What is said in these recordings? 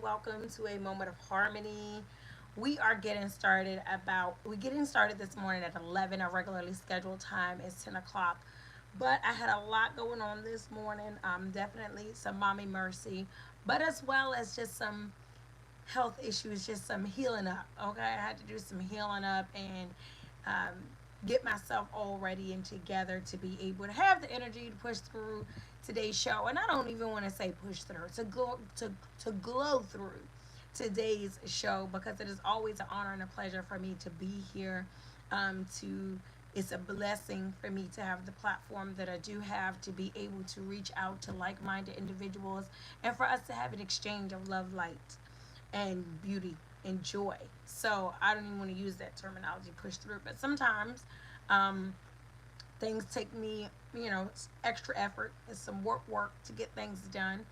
welcome to a moment of harmony. We getting started this morning at 11. Our regularly scheduled time is 10 o'clock. But I had a lot going on this morning. Definitely some mommy mercy, but as well as just some health issues, just some healing up. Okay, I had to do some healing up and um, get myself all ready and together to be able to have the energy to push through today's show. And I don't even want to say push through, to glow through today's show, because it is always an honor and a pleasure for me to be here. To It's a blessing for me to have the platform that I do have, to be able to reach out to like-minded individuals and for us to have an exchange of love, light, and beauty and joy. So I don't even want to use that terminology, push through, but sometimes um, things take me, extra effort. It's some work to get things done,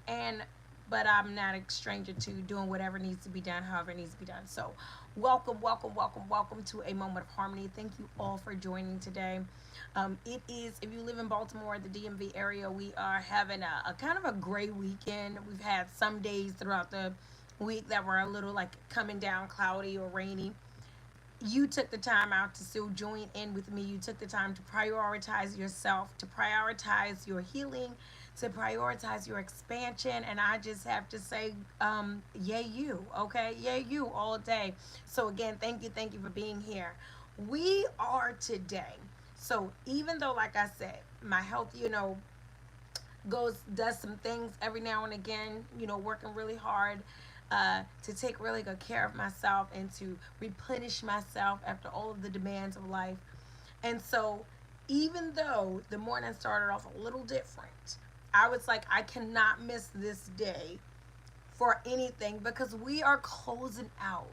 and but I'm not a stranger to doing whatever needs to be done, however it needs to be done. So, welcome to a moment of harmony. Thank you all for joining today. It is, if you live in Baltimore, the DMV area, we are having a kind of a gray weekend. We've had some days throughout the week that were a little like coming down cloudy or rainy. You took the time out to still join in with me. You took the time to prioritize yourself, to prioritize your healing, to prioritize your expansion. And I just have to say, yay, you, okay? Yay, you all day. So, again, thank you for being here. We are today. So, even though, like I said, my health, does some things every now and again, working really hard to take really good care of myself and to replenish myself after all of the demands of life. And so, even though the morning started off a little different, I was like, I cannot miss this day for anything, because we are closing out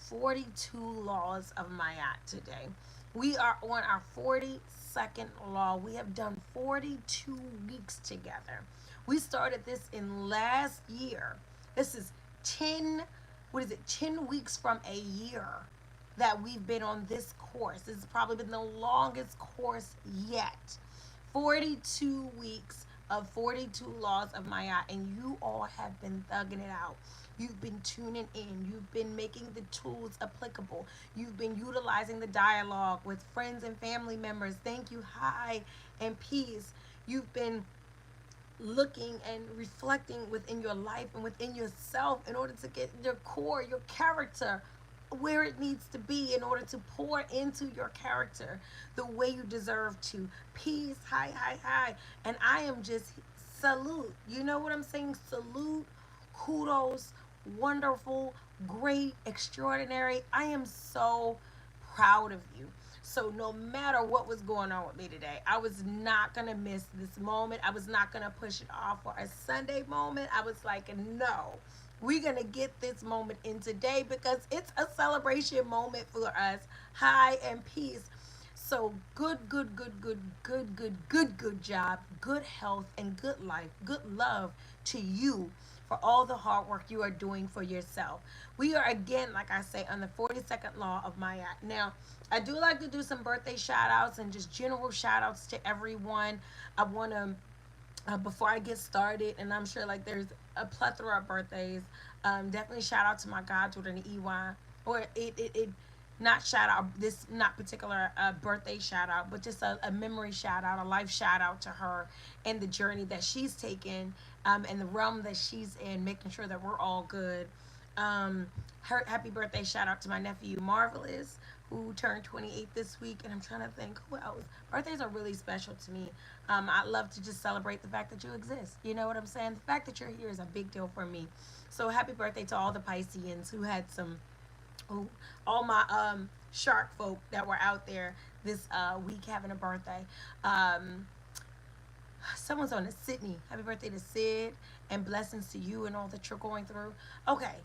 42 laws of Mayat today. We are on our 42nd law. We have done 42 weeks together. We started this in last year. This is 10, what is it, 10 weeks from a year that we've been on this course. This has probably been the longest course yet. 42 weeks of 42 laws of Maya, and you all have been thugging it out. You've been tuning in. You've been making the tools applicable. You've been utilizing the dialogue with friends and family members. Thank you. Hi and peace. You've been looking and reflecting within your life and within yourself in order to get your core, your character, where it needs to be in order to pour into your character the way you deserve to. Peace, hi. And I am just salute. You know what I'm saying? Salute, kudos, wonderful, great, extraordinary. I am so proud of you. So no matter what was going on with me today, I was not going to miss this moment. I was not going to push it off for a Sunday moment. I was like, no, we're going to get this moment in today because it's a celebration moment for us. Hi and peace. So good job, good health, and good life, good love to you for all the hard work you are doing for yourself. We are again, like I say, on the 42nd law of Maya. Now, I do like to do some birthday shout outs and just general shout outs to everyone. I want to, before I get started, and I'm sure like there's a plethora of birthdays, definitely shout out to my goddaughter, an EY, or it not shout out this not particular birthday shout out, but just a memory shout out, a life shout out to her and the journey that she's taken, and the realm that she's in, making sure that we're all good. Her happy birthday shout out to my nephew Marvelous, who turned 28 this week, and I'm trying to think who else. Birthdays are really special to me. I love to just celebrate the fact that you exist. You know what I'm saying? The fact that you're here is a big deal for me. So happy birthday to all the Pisceans who had some, all my shark folk that were out there this week having a birthday. Someone's on it, Sydney. Happy birthday to Sid, and blessings to you and all that you're going through. Okay.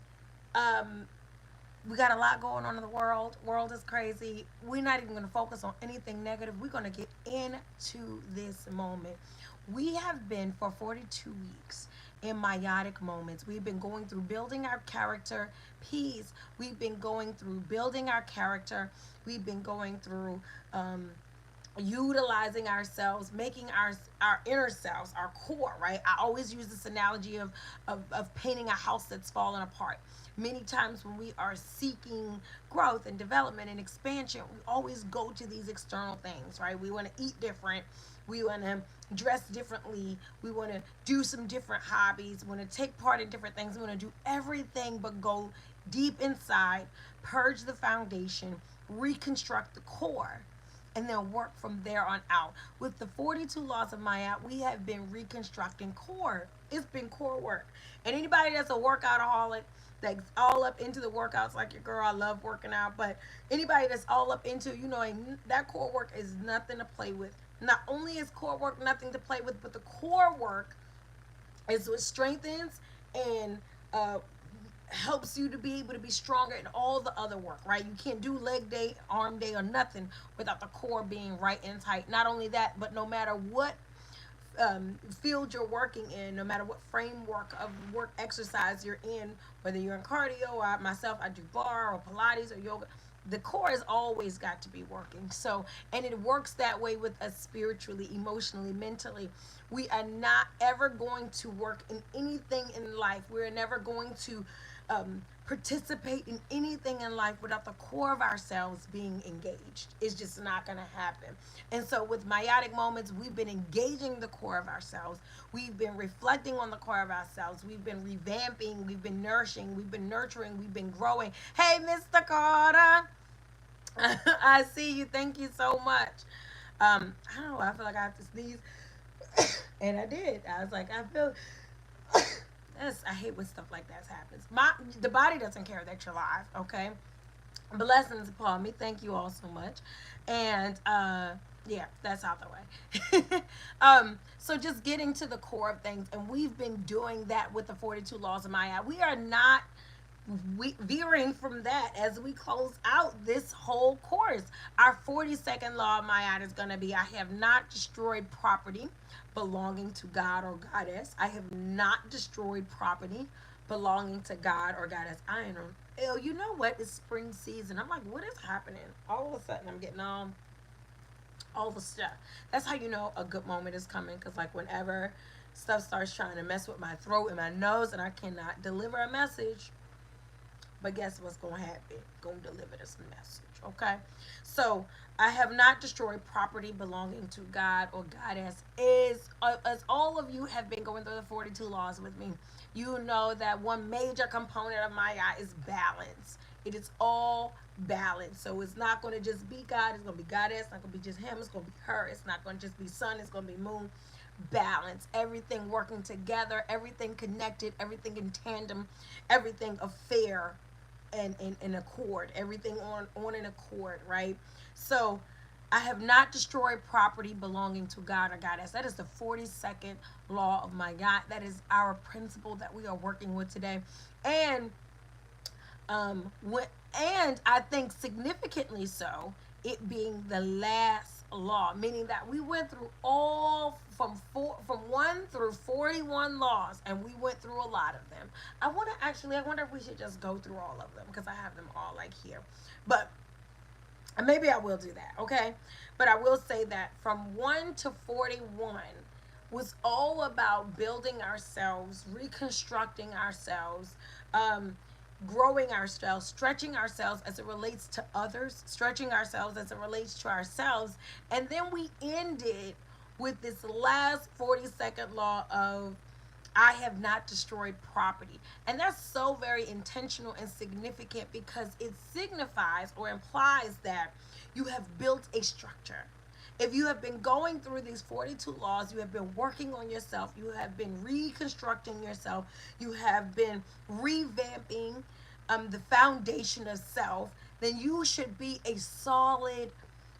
Um, we got a lot going on in the world. World is crazy. We're not even going to focus on anything negative. We're going to get into this moment. We have been for 42 weeks in meiotic moments. We've been going through building our character, peace. We've been going through building our character. We've been going through utilizing ourselves, making our inner selves, our core, right? I always use this analogy of painting a house that's fallen apart. Many times when we are seeking growth and development and expansion, we always go to these external things, right? We want to eat different, we want to dress differently, we want to do some different hobbies, we want to take part in different things, we want to do everything but go deep inside, purge the foundation, reconstruct the core, and then work from there on out. With the 42 laws of Maya, we have been reconstructing core. It's been core work. And anybody that's a workoutaholic, that's all up into the workouts, like your girl, I love working out, but anybody that's all up into, that core work is nothing to play with. Not only is core work nothing to play with, but the core work is what strengthens and helps you to be able to be stronger in all the other work, right? You can't do leg day, arm day, or nothing without the core being right and tight. Not only that, but no matter what field you're working in, no matter what framework of work exercise you're in, whether you're in cardio or myself, I do bar or Pilates or yoga, the core has always got to be working. So, and it works that way with us spiritually, emotionally, mentally. We are not ever going to work in anything in life. We're never going to participate in anything in life without the core of ourselves being engaged. It's just not going to happen. And so, with Meiotic Moments, we've been engaging the core of ourselves. We've been reflecting on the core of ourselves. We've been revamping. We've been nourishing. We've been nurturing. We've been growing. Hey, Mr. Carter. I see you. Thank you so much. I don't know. I feel like I have to sneeze. And I did. I was like, I feel. I hate when stuff like that happens. The body doesn't care that you're live, okay? Blessings upon me. Thank you all so much. And yeah, that's out the way. So just getting to the core of things, and we've been doing that with the 42 laws of Maya. We are not veering from that as we close out this whole course. Our 42nd law of Maya is going to be, I have not destroyed property belonging to God or goddess. I have not destroyed property belonging to God or goddess. I am, oh, you know what? It's spring season. I'm like, what is happening? All of a sudden, I'm getting all the stuff. That's how you know a good moment is coming. Because, like, whenever stuff starts trying to mess with my throat and my nose and I cannot deliver a message, but guess what's going to happen? Going to deliver this message, okay? So, I have not destroyed property belonging to God or goddess. As all of you have been going through the 42 laws with me, you know that one major component of my eye is balance. It is all balance. So it's not going to just be God. It's going to be goddess. It's not going to be just him. It's going to be her. It's not going to just be sun. It's going to be moon. Balance. Everything working together. Everything connected. Everything in tandem. Everything affair and in accord. Everything on an accord, right? So I have not destroyed property belonging to God or goddess. That is the 42nd law of my God. That is our principle that we are working with today. And and I think significantly so, it being the last law, meaning that we went through all from 1 through 41 laws, and we went through a lot of them. I wonder if we should just go through all of them because I have them all like here. But maybe I will do that, okay? But I will say that from 1 to 41 was all about building ourselves, reconstructing ourselves, growing ourselves, stretching ourselves as it relates to others, stretching ourselves as it relates to ourselves. And then we ended with this last 42nd law of I have not destroyed property. And that's so very intentional and significant because it signifies or implies that you have built a structure. If you have been going through these 42 laws, you have been working on yourself, you have been reconstructing yourself, you have been revamping the foundation of self, then you should be a solid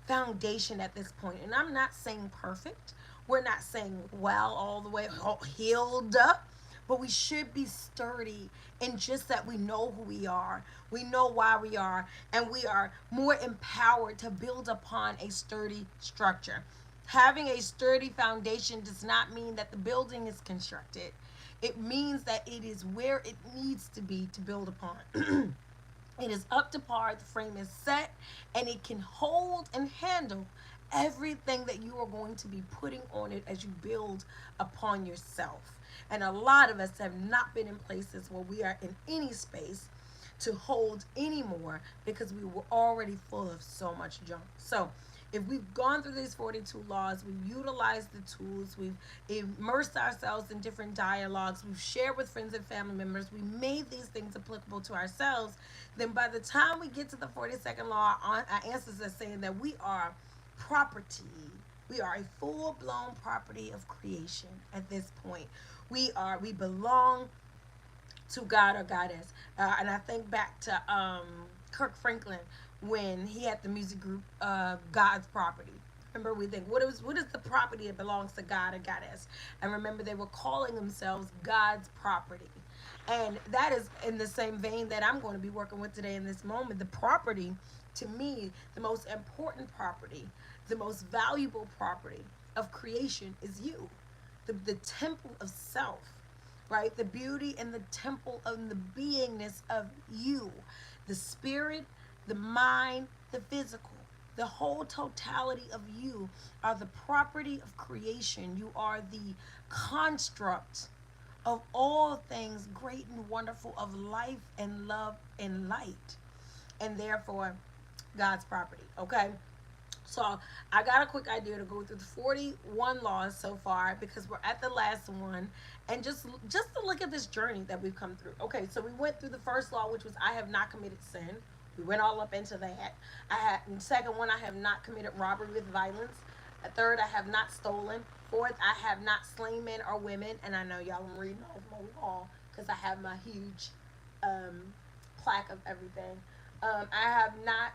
foundation at this point. And I'm not saying perfect. We're not saying well all the way healed up, but we should be sturdy in just that we know who we are. We know why we are, and we are more empowered to build upon a sturdy structure. Having a sturdy foundation does not mean that the building is constructed. It means that it is where it needs to be to build upon. It is up to par, the frame is set, and it can hold and handle everything that you are going to be putting on it as you build upon yourself. And a lot of us have not been in places where we are in any space to hold anymore because we were already full of so much junk. So, if we've gone through these 42 laws, we've utilized the tools, we've immersed ourselves in different dialogues, we've shared with friends and family members, we made these things applicable to ourselves, then by the time we get to the 42nd law, our answers are saying that we are property. We are a full blown property of creation at this point. We belong to God or goddess. And I think back to Kirk Franklin when he had the music group God's Property. Remember, we think what is the property that belongs to God or goddess? And remember, they were calling themselves God's property. And that is in the same vein that I'm going to be working with today in this moment. The property, to me, the most important property, the most valuable property of creation is you, the temple of self, right? The beauty and the temple of the beingness of you, the spirit, the mind, the physical. The whole totality of you are the property of creation. You are the construct of all things great and wonderful of life and love and light. And therefore, God's property. Okay? So I got a quick idea to go through the 41 laws so far because we're at the last one, and just to look at this journey that we've come through. Okay, so we went through the first law, which was I have not committed sin. We went all up into that. And second one, I have not committed robbery with violence. A third, I have not stolen. Fourth, I have not slain men or women. And I know y'all, I'm reading off my wall because I have my huge um, plaque of everything. I have not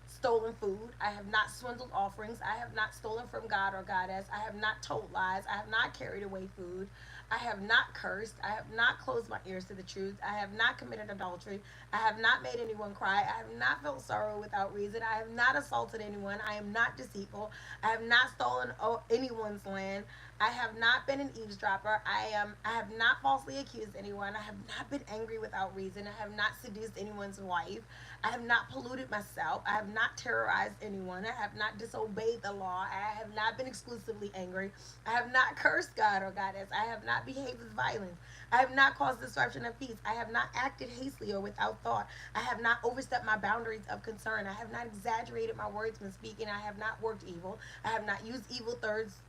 stolen food. I have not swindled offerings. I have not stolen from God or goddess. I have not told lies. I have not carried away food. I have not cursed. I have not closed my ears to the truth. I have not committed adultery. I have not made anyone cry. I have not felt sorrow without reason. I have not assaulted anyone. I am not deceitful. I have not stolen anyone's land. I have not been an eavesdropper. I have not falsely accused anyone. I have not been angry without reason. I have not seduced anyone's wife. I have not polluted myself. I have not terrorized anyone. I have not disobeyed the law. I have not been exclusively angry. I have not cursed God or goddess. I have not behaved with violence. I have not caused disruption of peace. I have not acted hastily or without thought. I have not overstepped my boundaries of concern. I have not exaggerated my words when speaking. I have not worked evil. I have not used evil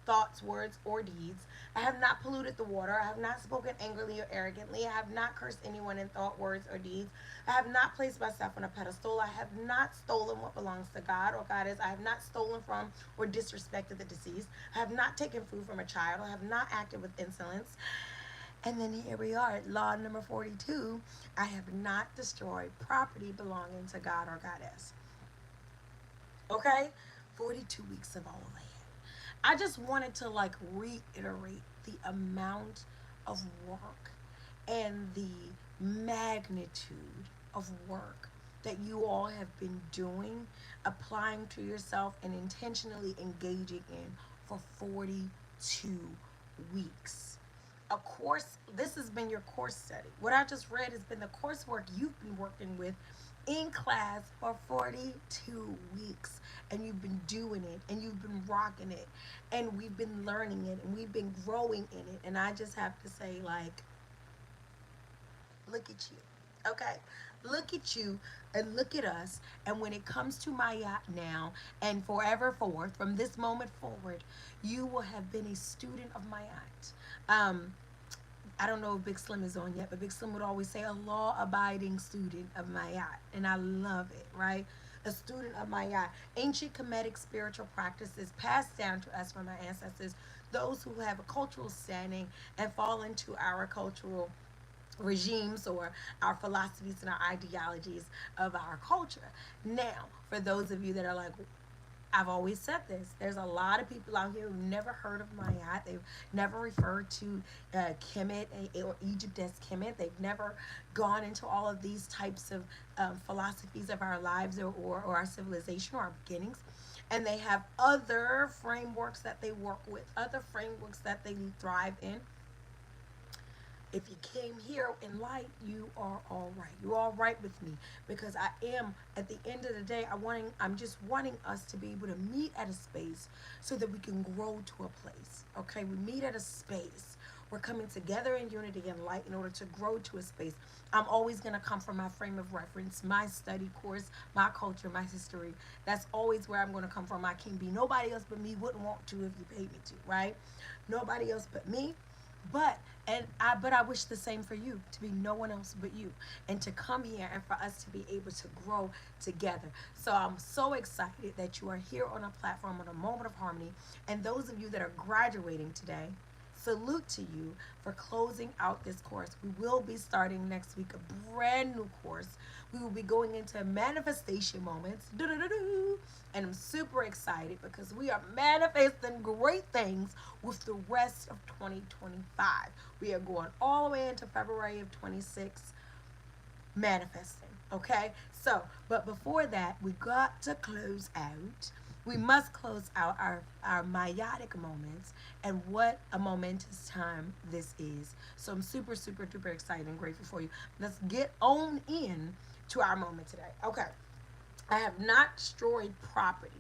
thoughts, words, or deeds. I have not polluted the water. I have not spoken angrily or arrogantly. I have not cursed anyone in thought, words, or deeds. I have not placed myself on a pedestal. I have not stolen what belongs to God or goddess. I have not stolen from or disrespected the deceased. I have not taken food from a child. I have not acted with insolence. And then here we are at law number 42. I have not destroyed property belonging to God or goddess. Okay? 42 weeks of all of that. I just wanted to like reiterate the amount of work and the magnitude of work that you all have been doing, applying to yourself, and intentionally engaging in for 42 weeks. A course, this has been your course study. What I just read has been the coursework you've been working with in class for 42 weeks, and you've been doing it, and you've been rocking it, and we've been learning it, and we've been growing in it. And I just have to say, like, look at you. Okay? Look at you and look at us. And when it comes to my yacht now and forever forth, from this moment forward, you will have been a student of my yacht. I don't know if Big Slim is on yet, but Big Slim would always say a law abiding student of my yacht. And I love it, right? A student of my yacht. Ancient Kemetic spiritual practices passed down to us from our ancestors, those who have a cultural standing and fall into our cultural regimes or our philosophies and our ideologies of our culture. Now, for those of you that are like, I've always said this. There's a lot of people out here who've never heard of Mayat. They've never referred to Kemet or Egypt as Kemet. They've never gone into all of these types of philosophies of our lives or our civilization or our beginnings. And they have other frameworks that they work with, other frameworks that they thrive in. If you came here in light, you are all right. You're all right with me, because I am, at the end of the day, I'm just wanting us to be able to meet at a space so that we can grow to a place. Okay, we meet at a space. We're coming together in unity and light in order to grow to a space. I'm always going to come from my frame of reference, my study course, my culture, my history. That's always where I'm going to come from. I can be nobody else but me. Wouldn't want to if you paid me to, right? Nobody else but me. But I wish the same for you, to be no one else but you, and to come here and for us to be able to grow together. So I'm so excited that you are here on a platform, on a Moment of Harmony. And those of you that are graduating today, salute to you for closing out this course. We will be starting next week a brand new course. We will be going into manifestation moments. And I'm super excited because we are manifesting great things with the rest of 2025. We are going all the way into February of 26, manifesting. Okay? So, but before that, we got to close out. We must close out our meiotic moments, and what a momentous time this is. So I'm super, super, duper excited and grateful for you. Let's get on in to our moment today. Okay. I have not destroyed property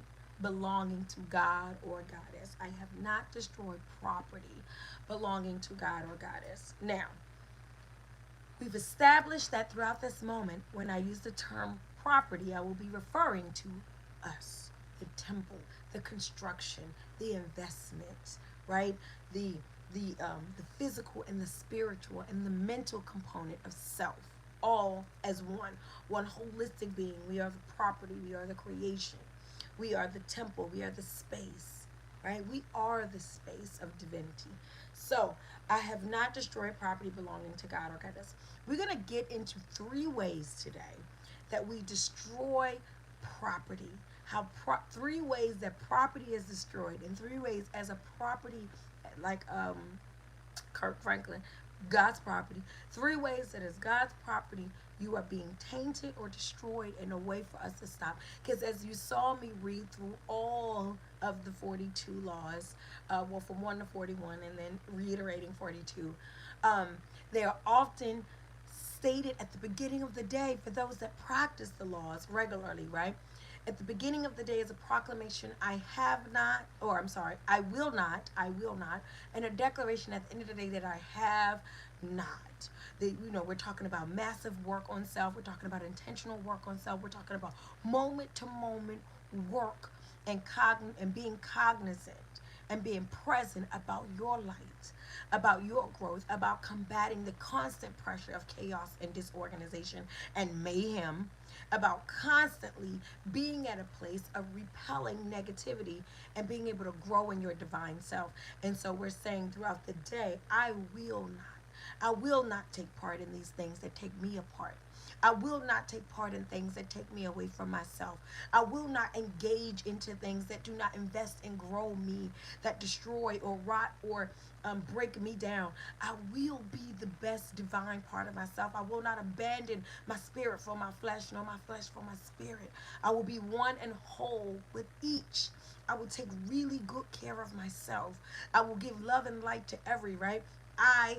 belonging to God or goddess. I have not destroyed property belonging to God or goddess. Now, we've established that throughout this moment, when I use the term property, I will be referring to us, the temple, the construction, the investment, right? The the physical and the spiritual and the mental component of self, all as one holistic being. We are the property. We are the creation. We are the temple. We are the space, right? We are the space of divinity. So I have not destroyed property belonging to God or goddess. We're going to get into three ways today that we destroy property. Three ways that property is destroyed, and three ways as a property, like Kirk Franklin, God's property. Three ways that as God's property, you are being tainted or destroyed in a way for us to stop. Because as you saw me read through all of the 42 laws, well, from 1 to 41, and then reiterating 42, um, they are often stated at the beginning of the day for those that practice the laws regularly, right? At the beginning of the day is a proclamation, I have not, or I'm sorry, I will not, and a declaration at the end of the day that I have not. We're talking about massive work on self. We're talking about intentional work on self. We're talking about moment to moment work and being cognizant and being present about your light, about your growth, about combating the constant pressure of chaos and disorganization and mayhem, about constantly being at a place of repelling negativity and being able to grow in your divine self. And so we're saying throughout the day, I will not take part in these things that take me apart. I will not take part in things that take me away from myself. I will not engage into things that do not invest and grow me, that destroy or rot or break me down. I will be the best divine part of myself. I will not abandon my spirit for my flesh, nor my flesh for my spirit. I will be one and whole with each. I will take really good care of myself. I will give love and light to every, right? I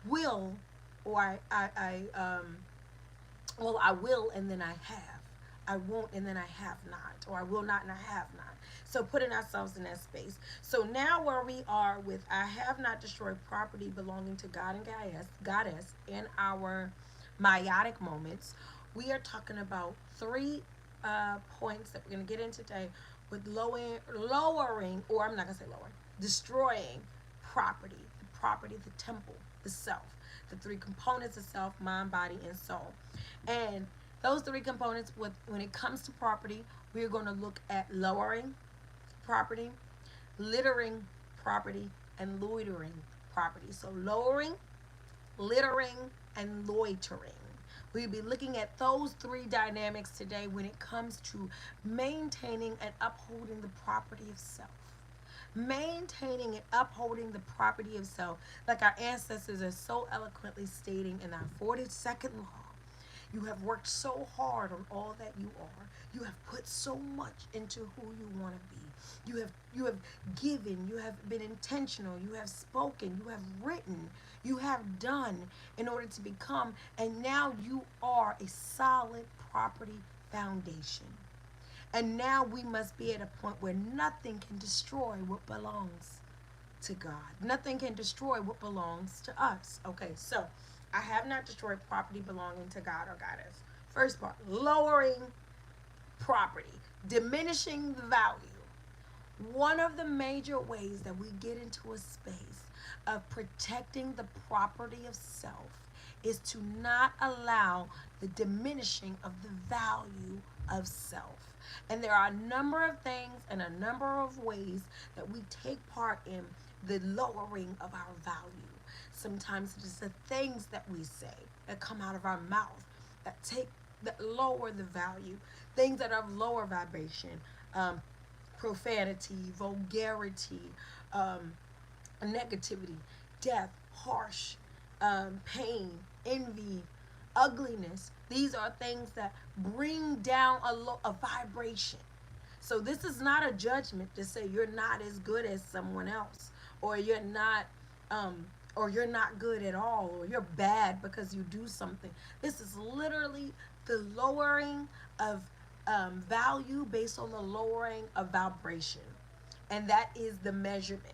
will, or I will and then I have. I won't and then I have not. Or I will not and I have not. So putting ourselves in that space. So now where we are with I have not destroyed property belonging to God and goddess in our meiotic moments, we are talking about three points that we're going to get in today with lowering, or I'm not going to say lowering, destroying property, the temple, the self, the three components of self, mind, body, and soul. And those three components, when it comes to property, we're going to look at lowering property, littering property, and loitering property. So lowering, littering, and loitering. We'll be looking at those three dynamics today when it comes to maintaining and upholding the property of self. Maintaining and upholding the property of self, like our ancestors are so eloquently stating in our 42nd law. You have worked so hard on all that you are. You have put so much into who you want to be. You have given, you have been intentional, you have spoken, you have written, you have done in order to become, and now you are a solid property foundation. And now we must be at a point where nothing can destroy what belongs to God. Nothing can destroy what belongs to us. Okay, so I have not destroyed property belonging to God or goddess. First part, lowering property, diminishing the value. One of the major ways that we get into a space of protecting the property of self is to not allow the diminishing of the value of self. And there are a number of things and a number of ways that we take part in the lowering of our value. Sometimes it is the things that we say that come out of our mouth that lower the value, things that are of lower vibration. Profanity, vulgarity, um, negativity, death, harsh, pain, envy, ugliness. These are things that bring down a vibration. So this is not a judgment to say you're not as good as someone else, or um, you're not good at all, or you're bad because you do something. This is literally the lowering of value based on the lowering of vibration, and that is the measurement.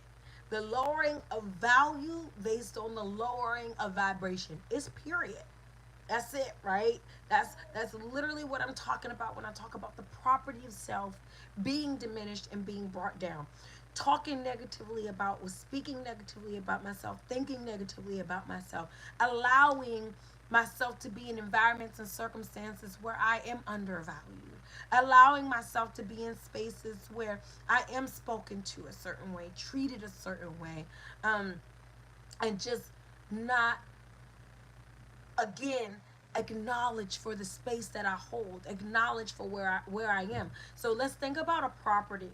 The lowering of value based on the lowering of vibration is period. That's it, right? That's literally what I'm talking about when I talk about the property of self being diminished and being brought down. Talking negatively about, or speaking negatively about myself, thinking negatively about myself, allowing myself to be in environments and circumstances where I am undervalued, allowing myself to be in spaces where I am spoken to a certain way, treated a certain way, um, and just not, again, acknowledge for the space that I hold, acknowledge for where I am. So let's think about a property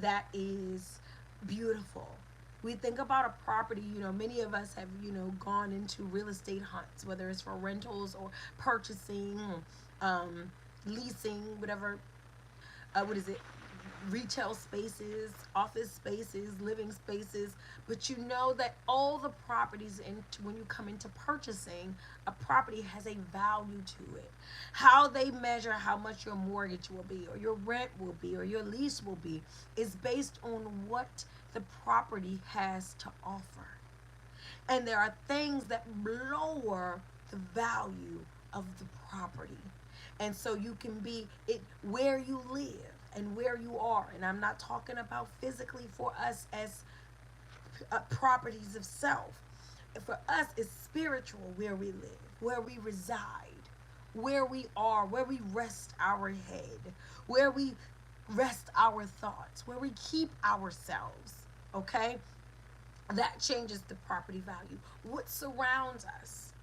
that is beautiful. We think about a property, many of us have, gone into real estate hunts, whether it's for rentals or purchasing, um, leasing, whatever, what is it? Retail spaces, office spaces, living spaces, but you know that all the properties, when you come into purchasing a property, has a value to it. How they measure how much your mortgage will be, or your rent will be, or your lease will be, is based on what the property has to offer. And there are things that lower the value of the property. And so you can be it where you live and where you are. And I'm not talking about physically for us as properties of self. For us, it's spiritual, where we live, where we reside, where we are, where we rest our head, where we rest our thoughts, where we keep ourselves. Okay? That changes the property value. What surrounds us,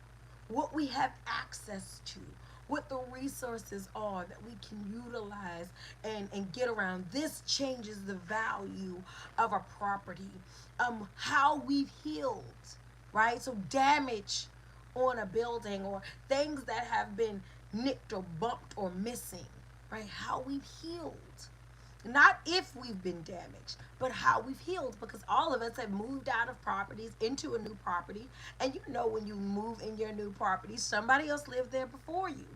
what we have access to, what the resources are that we can utilize and get around. This changes the value of a property. How we've healed, right? So damage on a building, or things that have been nicked or bumped or missing, right? How we've healed. Not if we've been damaged, but how we've healed, because all of us have moved out of properties into a new property. And when you move in your new property, somebody else lived there before you.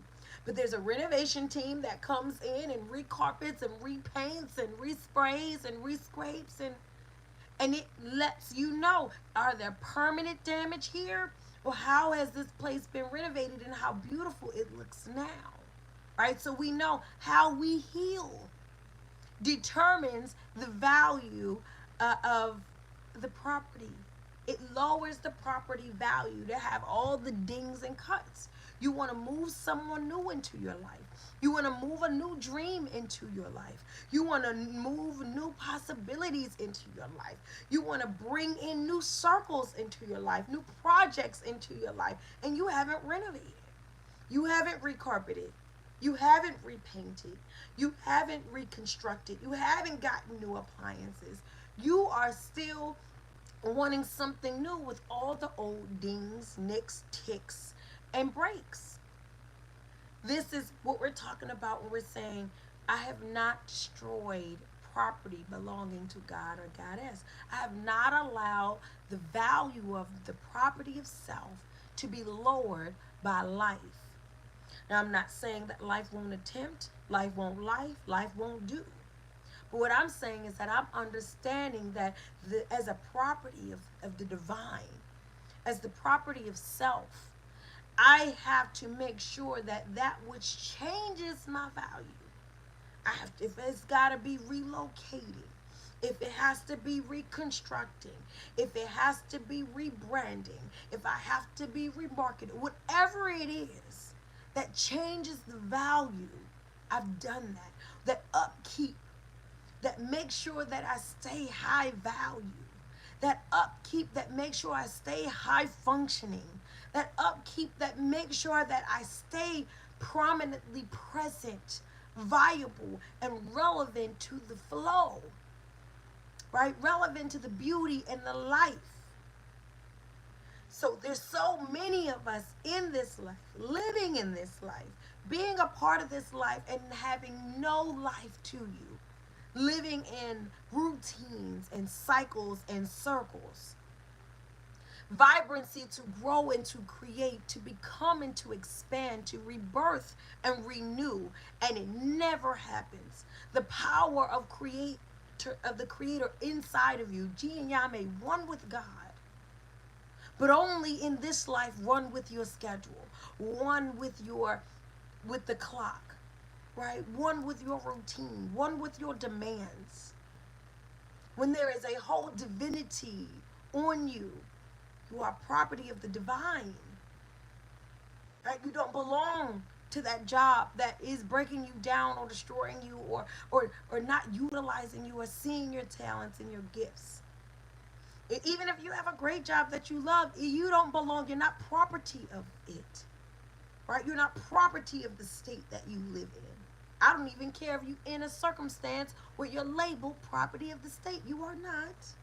But there's a renovation team that comes in and recarpets and repaints and resprays and rescrapes, and it lets you know, are there permanent damage here? Or how has this place been renovated and how beautiful it looks now? Right? So we know how we heal determines the value of the property. It lowers the property value to have all the dings and cuts. You want to move someone new into your life. You want to move a new dream into your life. You want to move new possibilities into your life. You want to bring in new circles into your life, new projects into your life, and you haven't renovated. You haven't recarpeted. You haven't repainted. You haven't reconstructed. You haven't gotten new appliances. You are still wanting something new with all the old dings, nicks, ticks, and breaks. This is what we're talking about when we're saying, I have not destroyed property belonging to God or Goddess. I have not allowed the value of the property of self to be lowered by life. Now, I'm not saying that life won't attempt, life won't do. But what I'm saying is that I'm understanding that as a property of the divine, as the property of self, I have to make sure that that which changes my value, I have to, if it's got to be relocated, if it has to be reconstructing, if it has to be rebranding, if I have to be remarketed, whatever it is that changes the value, I've done that. That upkeep, that makes sure that I stay high value, that upkeep that makes sure I stay high functioning, that upkeep that makes sure that I stay prominently present, viable, and relevant to the flow, right? Relevant to the beauty and the life. So there's so many of us in this life, living in this life, being a part of this life and having no life to you, living in routines and cycles and circles. Vibrancy to grow and to create, to become and to expand, to rebirth and renew, and it never happens. The power of the creator inside of you, Jin and Yame, one with God, but only in this life, one with your schedule, one with the clock, right? One with your routine, one with your demands. When there is a whole divinity on you, you are property of the divine. Right? You don't belong to that job that is breaking you down or destroying you or not utilizing you or seeing your talents and your gifts. Even if you have a great job that you love, you don't belong. You're not property of it. Right? You're not property of the state that you live in. I don't even care if you're in a circumstance where you're labeled property of the state. You are not.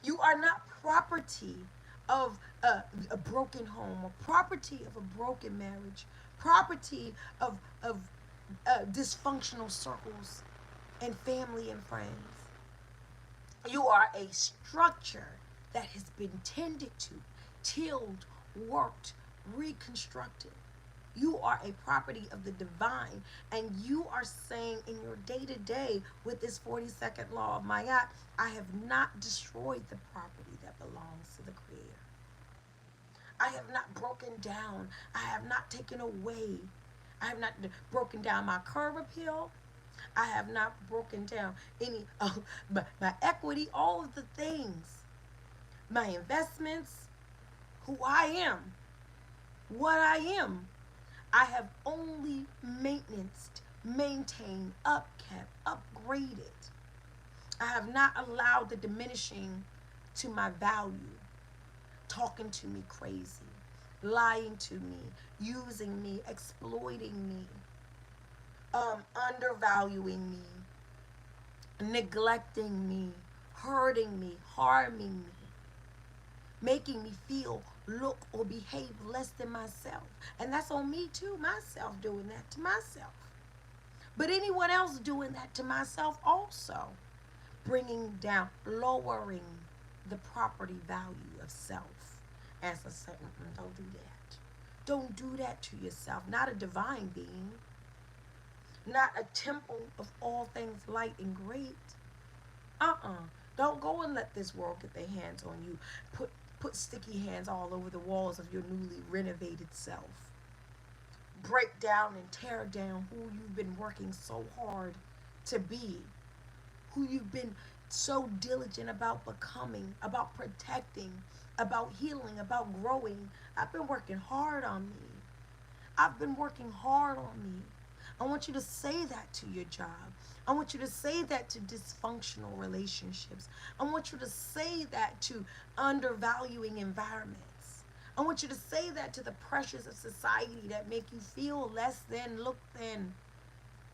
You are not property of a broken home, or property of a broken marriage, property of dysfunctional circles and family and friends. You are a structure that has been tended to, tilled, worked, reconstructed. You are a property of the divine, and you are saying in your day to day with this 42nd law of Mayat, I have not destroyed the property that belongs to the Creator. I have not broken down. I have not taken away. I have not broken down my curb appeal. I have not broken down any of my equity, all of the things, my investments, who I am, what I am. I have only maintained, upkept, upgraded. I have not allowed the diminishing to my value, talking to me crazy, lying to me, using me, exploiting me, undervaluing me, neglecting me, hurting me, harming me, making me feel, look, or behave less than myself. And that's on me too, myself doing that to myself. But anyone else doing that to myself also, bringing down, lowering the property value of self as a certain, don't do that. Don't do that to yourself. Not a divine being, not a temple of all things light and great. Don't go and let this world get their hands on you. Put sticky hands all over the walls of your newly renovated self. Break down and tear down who you've been working so hard to be, who you've been so diligent about becoming, about protecting, about healing, about growing. I've been working hard on me. I've been working hard on me. I want you to say that to your job. I want you to say that to dysfunctional relationships. I want you to say that to undervaluing environments. I want you to say that to the pressures of society that make you feel less than, look than.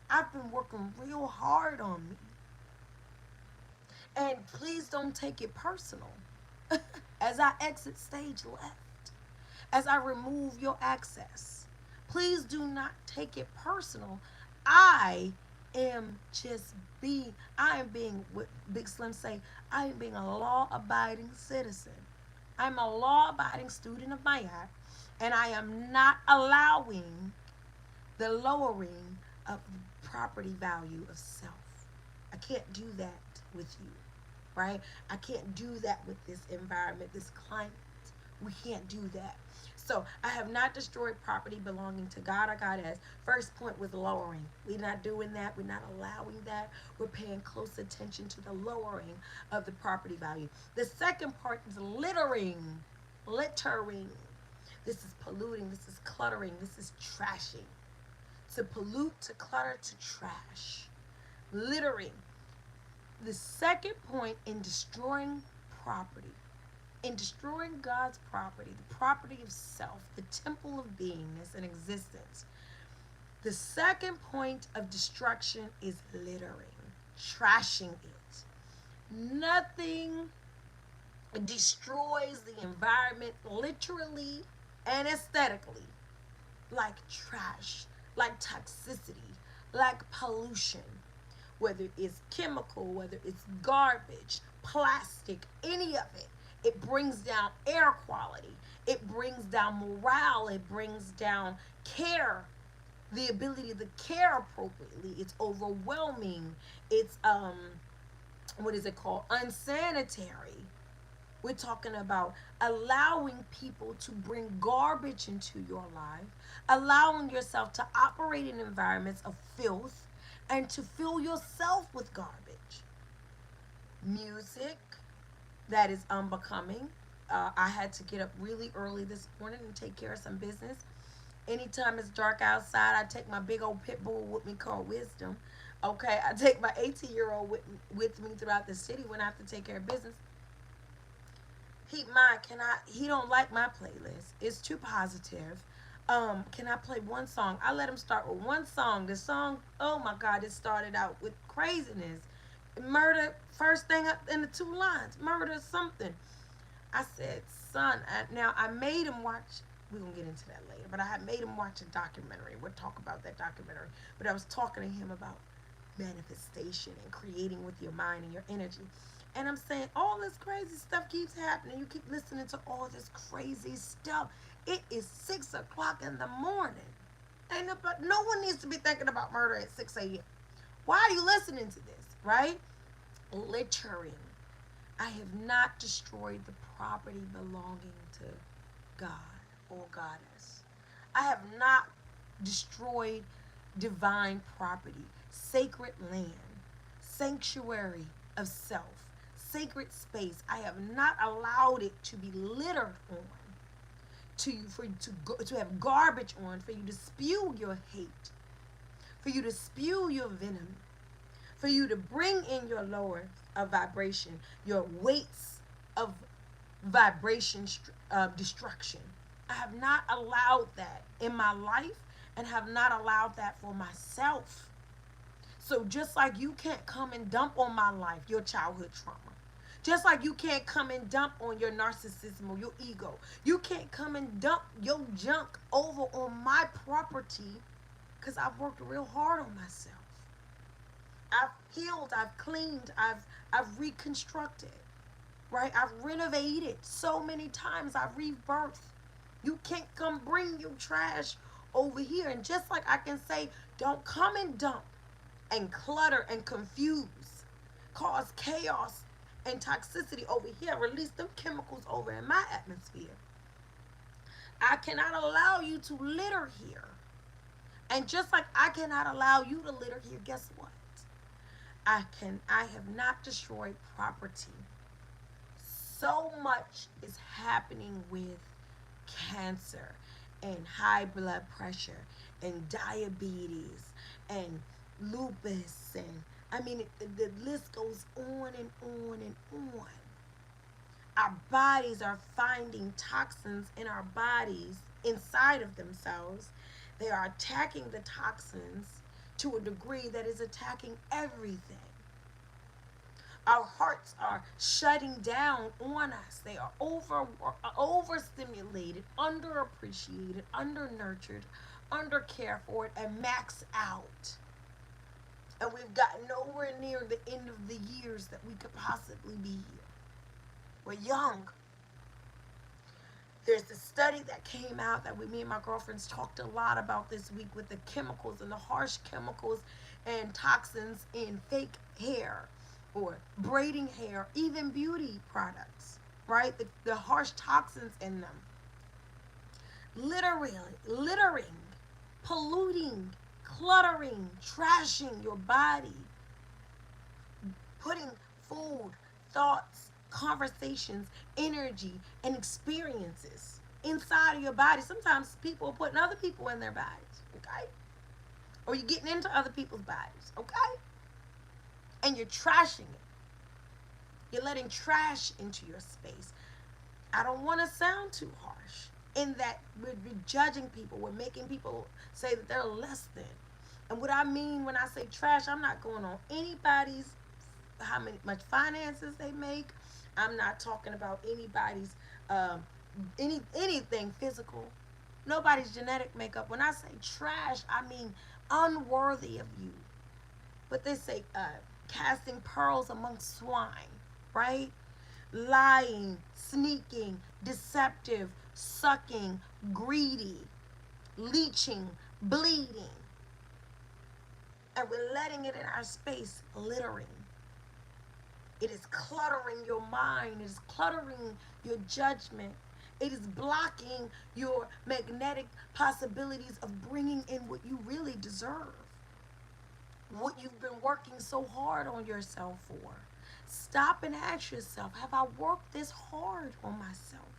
I've been working real hard on me. And please don't take it personal. As I exit stage left, as I remove your access, please do not take it personal. I am just being, I am being, what Big Slim say, I am being a law abiding citizen. I'm a law abiding student of my act, and I am not allowing the lowering of the property value of self. I can't do that with you, right? I can't do that with this environment, this climate. We can't do that. So I have not destroyed property belonging to God or Goddess. First point was lowering. We're not doing that. We're not allowing that. We're paying close attention to the lowering of the property value. The second part is littering. Littering. This is polluting. This is cluttering. This is trashing. To pollute, to clutter, to trash. Littering. The second point in destroying property, in destroying God's property, the property of self, the temple of beingness and existence, the second point of destruction is littering, trashing it. Nothing destroys the environment literally and aesthetically like trash, like toxicity, like pollution, whether it's chemical, whether it's garbage, plastic, any of it. It brings down air quality. It brings down morale. It brings down care, the ability to care appropriately. It's overwhelming. It's what is it called? Unsanitary. We're talking about allowing people to bring garbage into your life, allowing yourself to operate in environments of filth, and to fill yourself with garbage. Music that is unbecoming. I had to get up really early this morning and take care of some business. Anytime it's dark outside, I take my big old pit bull with me called Wisdom. Okay, I take my 18-year-old with me throughout the city when I have to take care of business. He don't like my playlist. It's too positive. Can I play one song? I let him start with one song. The song, oh my God, it started out with craziness. Murder, first thing up in the two lines. Murder something. I said, son, now I made him watch, we're going to get into that later, but I had made him watch a documentary. We'll talk about that documentary. But I was talking to him about manifestation and creating with your mind and your energy. And I'm saying all this crazy stuff keeps happening. You keep listening to all this crazy stuff. It is 6 o'clock in the morning. No one needs to be thinking about murder at 6 a.m. Why are you listening to this, right? Littering. I have not destroyed the property belonging to God or Goddess. I have not destroyed divine property, sacred land, sanctuary of self, sacred space. I have not allowed it to be littered on, to have garbage on, for you to spew your hate, for you to spew your venom, for you to bring in your lower of vibration, your weights of vibration destruction. I have not allowed that in my life and have not allowed that for myself. So just like you can't come and dump on my life your childhood trauma, just like you can't come and dump on your narcissism or your ego, you can't come and dump your junk over on my property, because I've worked real hard on myself. I've healed, I've cleaned, I've reconstructed, right? I've renovated so many times, I've rebirthed. You can't come bring your trash over here. And just like I can say, don't come and dump and clutter and confuse, cause chaos and toxicity over here, release them chemicals over in my atmosphere. I cannot allow you to litter here. And just like I cannot allow you to litter here, guess what? I have not destroyed property. So much is happening with cancer and high blood pressure and diabetes and lupus, and I mean the list goes on and on and on. Our bodies are finding toxins in our bodies inside of themselves. They are attacking the toxins to a degree that is attacking everything. Our hearts are shutting down on us. They are overstimulated, underappreciated, undernurtured, under cared for, and max out. And we've gotten nowhere near the end of the years that we could possibly be here. We're young. There's a study that came out that me and my girlfriends talked a lot about this week with the chemicals and the harsh chemicals and toxins in fake hair or braiding hair, even beauty products, right? The harsh toxins in them. Littering, polluting, cluttering, trashing your body, putting food, thoughts, conversations, energy, and experiences inside of your body. Sometimes people are putting other people in their bodies, okay? Or you're getting into other people's bodies, okay? And you're trashing it. You're letting trash into your space. I don't want to sound too harsh in that we're judging people. We're making people say that they're less than. And what I mean when I say trash, I'm not going on anybody's much finances they make. I'm not talking about anybody's anything physical. Nobody's genetic makeup. When I say trash, I mean unworthy of you. But they say casting pearls among swine, right? Lying, sneaking, deceptive, sucking, greedy, leeching, bleeding. And we're letting it in our space, littering. It is cluttering your mind. It is cluttering your judgment. It is blocking your magnetic possibilities of bringing in what you really deserve. What you've been working so hard on yourself for. Stop and ask yourself, have I worked this hard on myself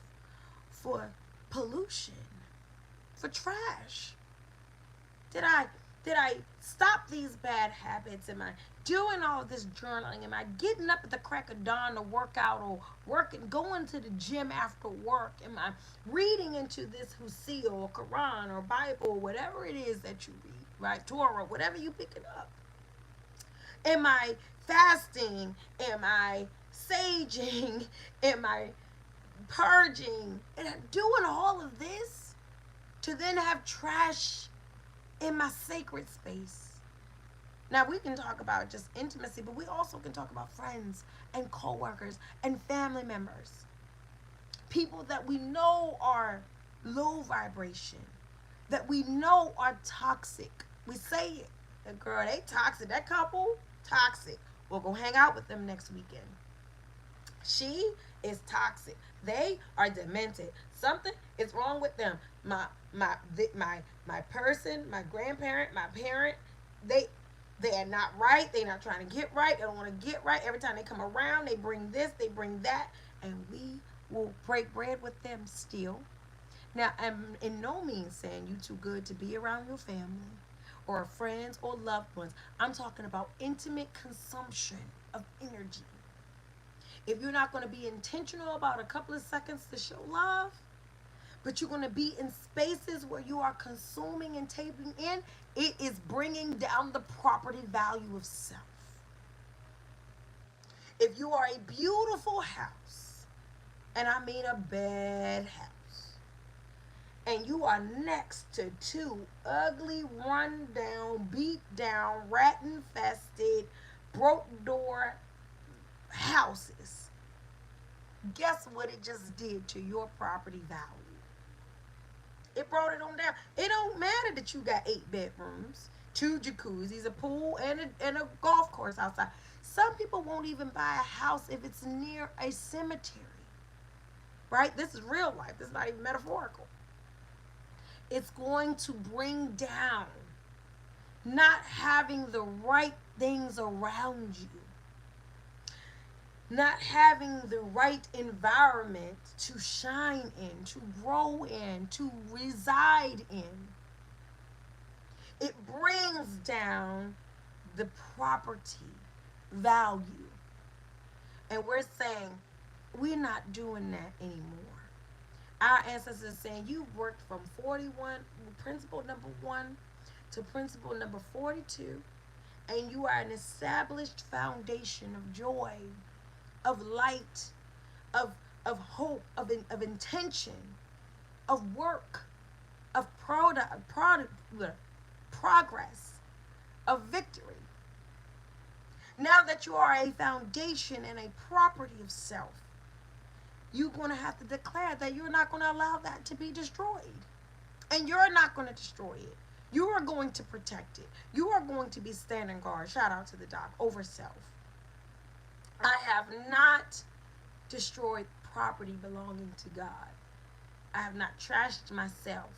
for pollution, for trash? Did I stop these bad habits? Am I doing all this journaling? Am I getting up at the crack of dawn to work out or going to the gym after work? Am I reading into this Husil or Quran or Bible or whatever it is that you read, right? Torah, whatever you pick it up. Am I fasting? Am I saging? Am I purging? And I'm doing all of this to then have trash in my sacred space. Now we can talk about just intimacy, but we also can talk about friends and coworkers and family members. People that we know are low vibration, that we know are toxic. We say it. That girl, they toxic. That couple, toxic. We'll go hang out with them next weekend. She is toxic. They are demented. Something is wrong with them. My person, my grandparent, my parent, they are not right. They're not trying to get right. They don't want to get right. Every time they come around, they bring this, they bring that, and we will break bread with them still. Now, I'm in no means saying you too good to be around your family or friends or loved ones. I'm talking about intimate consumption of energy. If you're not going to be intentional about a couple of seconds to show love, but you're going to be in spaces where you are consuming and taking in, it is bringing down the property value of self. If you are a beautiful house, and I mean a bad house, and you are next to two ugly, run down, beat down, rat infested, broke door houses, guess what it just did to your property value? It brought it on down. It don't matter that you got 8 bedrooms, 2 jacuzzis, a pool, and a golf course outside. Some people won't even buy a house if it's near a cemetery. Right? This is real life. This is not even metaphorical. It's going to bring down not having the right things around you. Not having the right environment to shine in, to grow in, to reside in. It brings down the property value. And we're saying, we're not doing that anymore. Our ancestors saying, you've worked from 41, principle number 1 to principle number 42, and you are an established foundation of joy, of light, of hope, of intention, of work, of progress, of victory. Now that you are a foundation and a property of self, you're going to have to declare that you're not going to allow that to be destroyed. And you're not going to destroy it. You are going to protect it. You are going to be standing guard. Shout out to the doc over self. I have not destroyed property belonging to God. I have not trashed myself.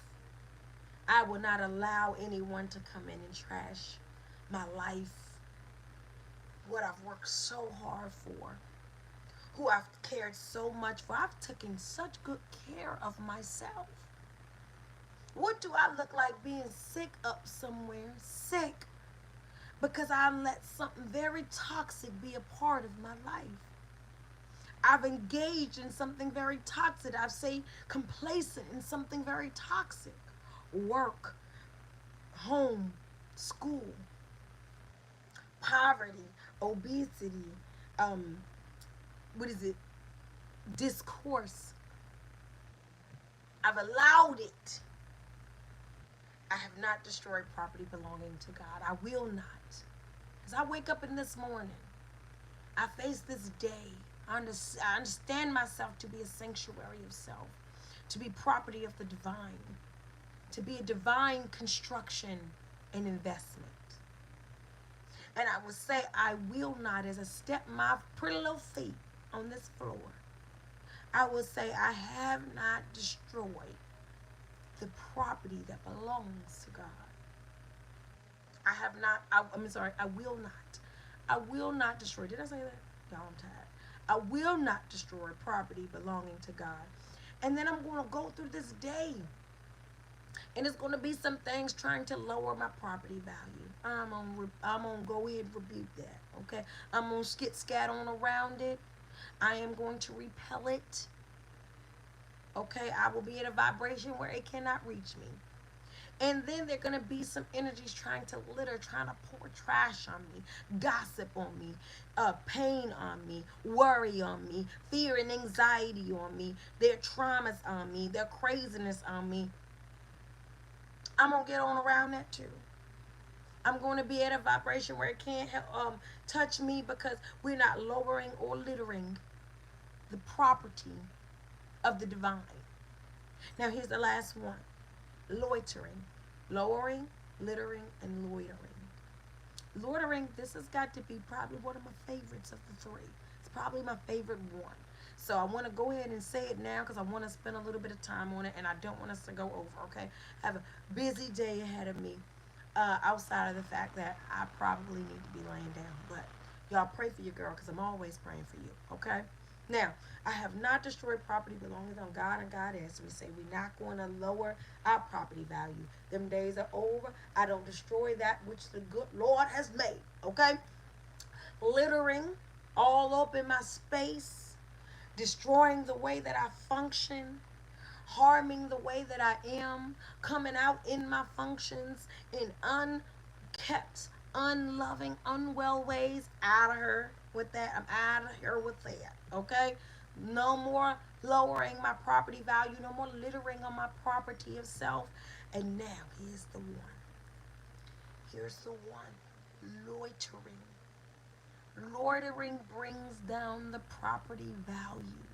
I will not allow anyone to come in and trash my life, what I've worked so hard for, who I've cared so much for. I've taken such good care of myself. What do I look like being sick up somewhere? Sick. Because I let something very toxic be a part of my life. I've engaged in something very toxic. I've stayed complacent in something very toxic. Work, home, school, poverty, obesity, um, what is it? Discourse. I've allowed it. I have not destroyed property belonging to God. I will not. As I wake up in this morning, I face this day. I understand myself to be a sanctuary of self, to be property of the divine, to be a divine construction and investment. And I will say, I will not, as I step my pretty little feet on this floor, I will say, I have not destroyed the property that belongs to God. I have not, I'm sorry, I will not. I will not destroy. Did I say that? Y'all, I'm tired. I will not destroy property belonging to God. And then I'm going to go through this day. And it's going to be some things trying to lower my property value. I'm gonna go ahead and rebuke that. Okay? I'm going to skit scat on around it. I am going to repel it. Okay? I will be at a vibration where it cannot reach me. And then there are going to be some energies trying to litter, trying to pour trash on me, gossip on me, pain on me, worry on me, fear and anxiety on me, their traumas on me, their craziness on me. I'm going to get on around that too. I'm going to be at a vibration where it can't touch me because we're not lowering or littering the property of the divine. Now, here's the last one. Loitering. Lowering, littering, and loitering. Loitering, this has got to be probably one of my favorites of the three. It's probably my favorite one. So I want to go ahead and say it now because I want to spend a little bit of time on it and I don't want us to go over, okay? I have a busy day ahead of me outside of the fact that I probably need to be laying down. But y'all pray for your girl because I'm always praying for you, okay? Now, I have not destroyed property belonging to God and Goddess. We say we're not going to lower our property value. Them days are over. I don't destroy that which the good Lord has made. Okay? Littering all up in my space, destroying the way that I function, harming the way that I am, coming out in my functions in unkept, unloving, unwell ways. Out of her with that. I'm out of here with that. Okay? No more lowering my property value. No more littering on my property of self. And now, here's the one. Here's the one. Loitering. Loitering brings down the property value.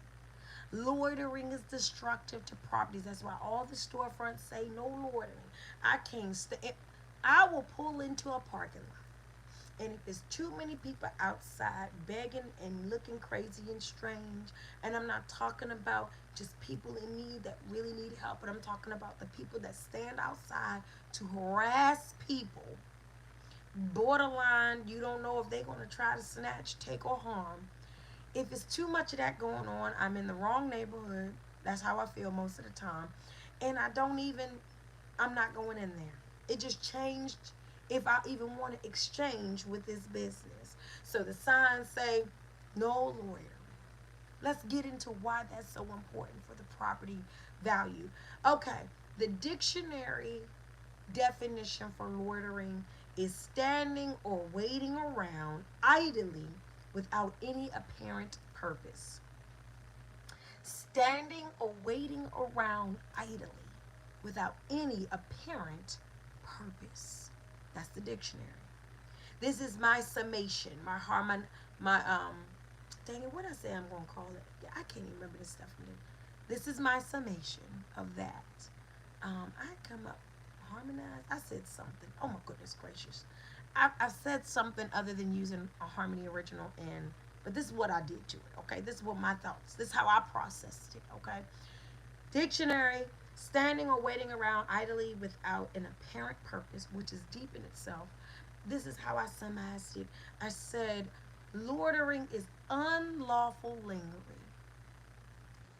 Loitering is destructive to properties. That's why all the storefronts say no loitering. I can't stand. I will pull into a parking lot. And if there's too many people outside begging and looking crazy and strange, and I'm not talking about just people in need that really need help, but I'm talking about the people that stand outside to harass people, borderline, you don't know if they're going to try to snatch, take, or harm. If it's too much of that going on, I'm in the wrong neighborhood. That's how I feel most of the time. And I'm not going in there. It just changed if I even want to exchange with this business. So the signs say, no loitering. Let's get into why that's so important for the property value. Okay, the dictionary definition for loitering is standing or waiting around idly without any apparent purpose. Standing or waiting around idly without any apparent purpose. That's the dictionary. This is my summation, my harmon, my dang it, what I say I'm gonna call it? Yeah, I can't even remember this stuff. This is my summation of that. I come up harmonize. I said something. Oh my goodness gracious. I said something other than using a harmony original in, but this is what I did to it. Okay, this is what my thoughts. This is how I processed it. Okay, dictionary: standing or waiting around idly without an apparent purpose, which is deep in itself. This is how I summarized it. I said, loitering is unlawful lingering.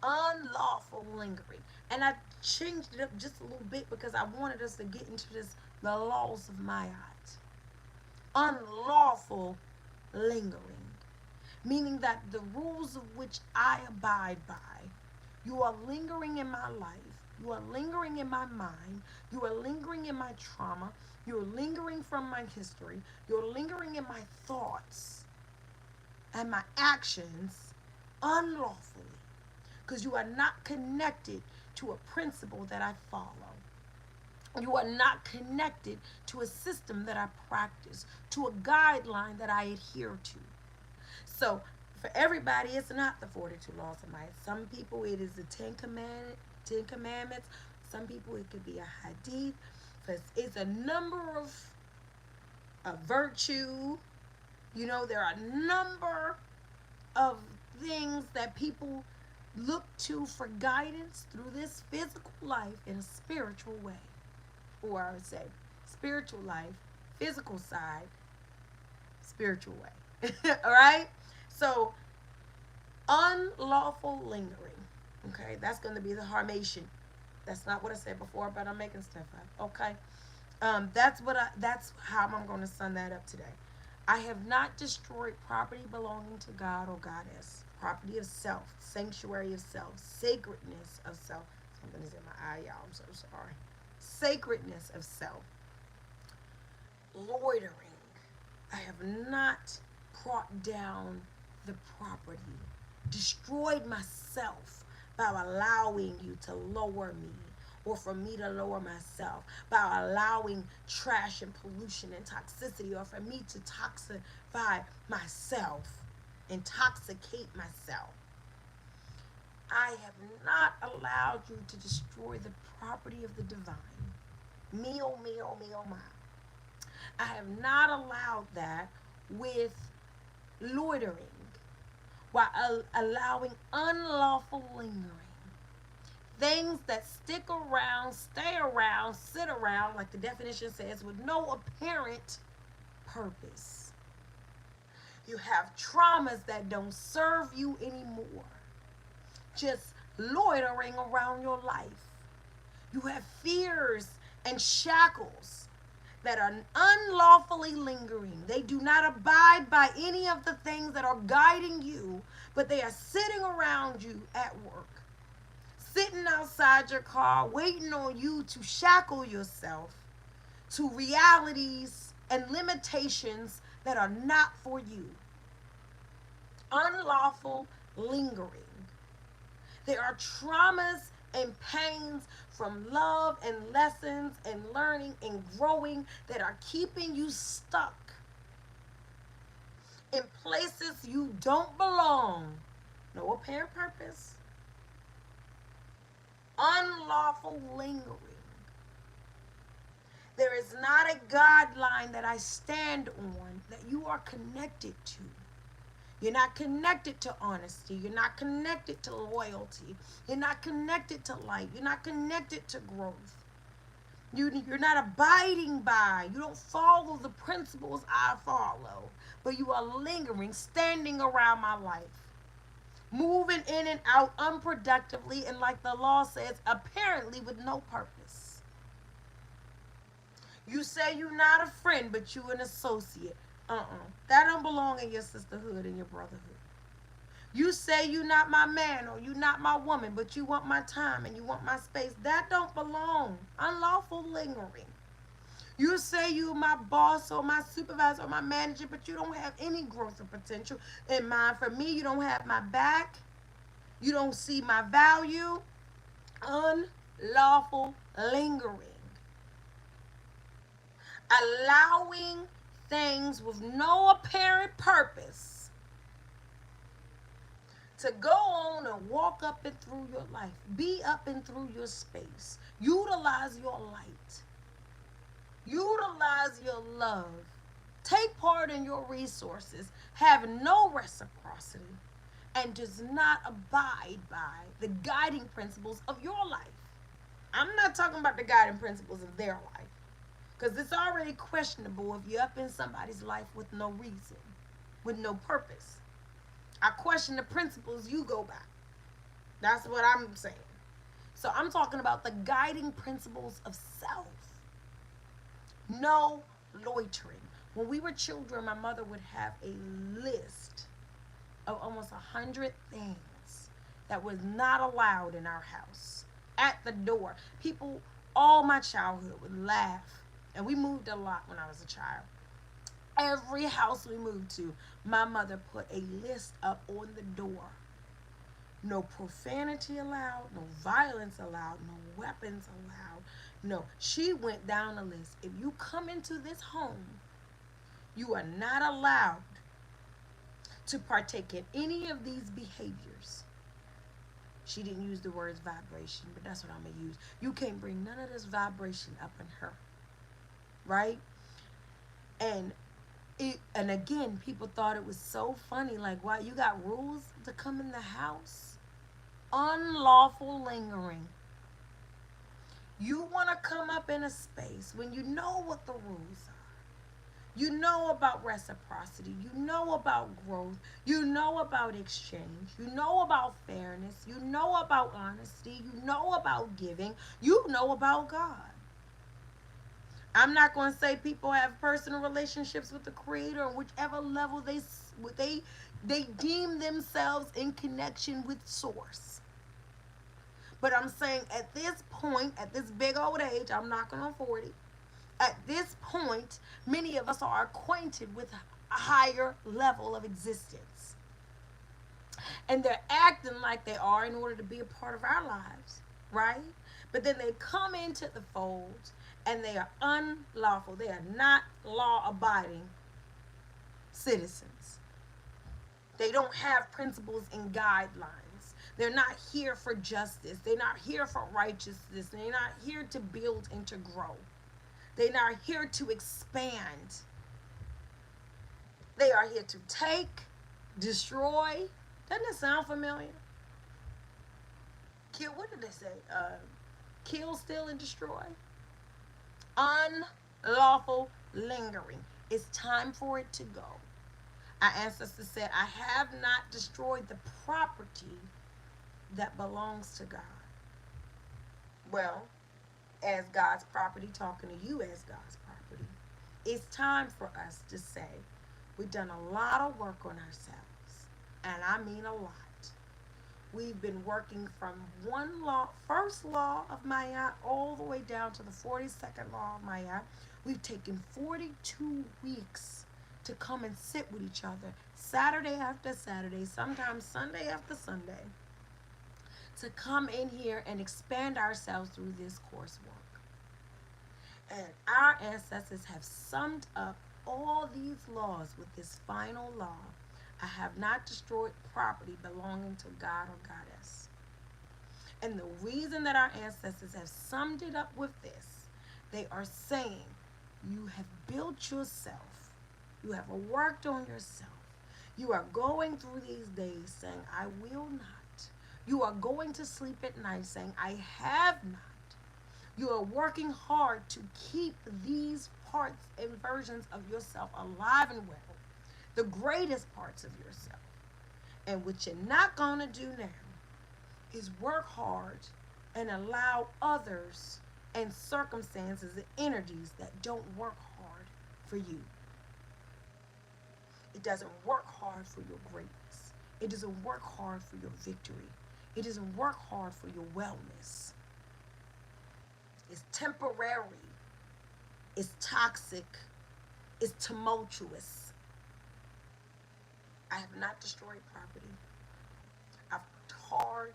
Unlawful lingering. And I changed it up just a little bit because I wanted us to get into this, the laws of Mayat. Unlawful lingering. Meaning that the rules of which I abide by, you are lingering in my life. You are lingering in my mind. You are lingering in my trauma. You're lingering from my history. You're lingering in my thoughts and my actions unlawfully because you are not connected to a principle that I follow. You are not connected to a system that I practice, to a guideline that I adhere to. So, for everybody, it's not the 42 laws of might. Some people, it is the Ten Commandments. Some people, it could be a hadith. Because it's a number of virtue. You know, there are a number of things that people look to for guidance through this physical life in a spiritual way. Or I would say, spiritual life, physical side, spiritual way. All right? So, unlawful lingering. Okay? That's going to be the harmation. That's not what I said before, but I'm making stuff up. Okay? That's how I'm going to sum that up today. I have not destroyed property belonging to God or goddess. Property of self, sanctuary of self, sacredness of self. Something is in my eye, y'all. I'm so sorry. Sacredness of self. Loitering. I have not brought down the property, destroyed myself by allowing you to lower me, or for me to lower myself, by allowing trash and pollution and toxicity, or for me to toxify myself, intoxicate myself. I have not allowed you to destroy the property of the divine. Me, oh, me, oh, me, oh, my. I have not allowed that with loitering, while allowing unlawful lingering. Things that stick around, stay around, sit around, like the definition says, with no apparent purpose. You have traumas that don't serve you anymore, just loitering around your life. You have fears and shackles that are unlawfully lingering. They do not abide by any of the things that are guiding you, but they are sitting around you at work, sitting outside your car, waiting on you to shackle yourself to realities and limitations that are not for you. Unlawful lingering. There are traumas and pains from love and lessons and learning and growing that are keeping you stuck in places you don't belong. No apparent purpose. Unlawful lingering. There is not a guideline that I stand on that you are connected to. You're not connected to honesty. You're not connected to loyalty. You're not connected to light. You're not connected to growth. You're not abiding by. You don't follow the principles I follow. But you are lingering, standing around my life, moving in and out unproductively, and like the law says, apparently with no purpose. You say you're not a friend, but you're an associate. That don't belong in your sisterhood and your brotherhood. You say you not my man or you not my woman, but you want my time and you want my space. That don't belong. Unlawful lingering. You say you my boss or my supervisor or my manager, but you don't have any growth or potential in mind for me. You don't have my back. You don't see my value. Unlawful lingering. Allowing things with no apparent purpose to go on and walk up and through your life, be up and through your space, utilize your light, utilize your love, take part in your resources, have no reciprocity, and does not abide by the guiding principles of your life. I'm not talking about the guiding principles of their life, because it's already questionable if you're up in somebody's life with no reason, with no purpose. I question the principles you go by. That's what I'm saying. So I'm talking about the guiding principles of self. No loitering. When we were children, my mother would have a list of almost 100 things that was not allowed in our house. At the door, people all my childhood would laugh, and we moved a lot when I was a child. Every house we moved to, my mother put a list up on the door. No profanity allowed, no violence allowed, no weapons allowed. No, she went down the list. If you come into this home, you are not allowed to partake in any of these behaviors. She didn't use the words vibration, but that's what I'm going to use. You can't bring none of this vibration up in her, right? And and again, people thought it was so funny. Like, why you got rules to come in the house? Unlawful lingering. You want to come up in a space when you know what the rules are. You know about reciprocity. You know about growth. You know about exchange. You know about fairness. You know about honesty. You know about giving. You know about God. I'm not going to say people have personal relationships with the Creator on whichever level they deem themselves in connection with Source. But I'm saying at this point, at this big old age, I'm knocking on 40. At this point, many of us are acquainted with a higher level of existence. And they're acting like they are in order to be a part of our lives, right? But then they come into the fold and they are unlawful. They are not law abiding citizens. They don't have principles and guidelines. They're not here for justice. They're not here for righteousness. They're not here to build and to grow. They're not here to expand. They are here to take, destroy. Doesn't it sound familiar? Kill, what did they say? Kill, steal, and destroy. Unlawful lingering. It's time for it to go. Our ancestors said, I have not destroyed the property that belongs to God. Well, as God's property, talking to you as God's property, it's time for us to say, we've done a lot of work on ourselves. And I mean a lot. We've been working from one law, first law of Maya, all the way down to the 42nd law of Maya. We've taken 42 weeks to come and sit with each other, Saturday after Saturday, sometimes Sunday after Sunday, to come in here and expand ourselves through this coursework. And our ancestors have summed up all these laws with this final law. I have not destroyed property belonging to God or Goddess. And the reason that our ancestors have summed it up with this, they are saying, you have built yourself. You have worked on yourself. You are going through these days saying, I will not. You are going to sleep at night saying, I have not. You are working hard to keep these parts and versions of yourself alive and well, the greatest parts of yourself. And what you're not going to do now is work hard and allow others and circumstances and energies that don't work hard for you. It doesn't work hard for your greatness. It doesn't work hard for your victory. It doesn't work hard for your wellness. It's temporary. It's toxic. It's tumultuous. I have not destroyed property. I've worked hard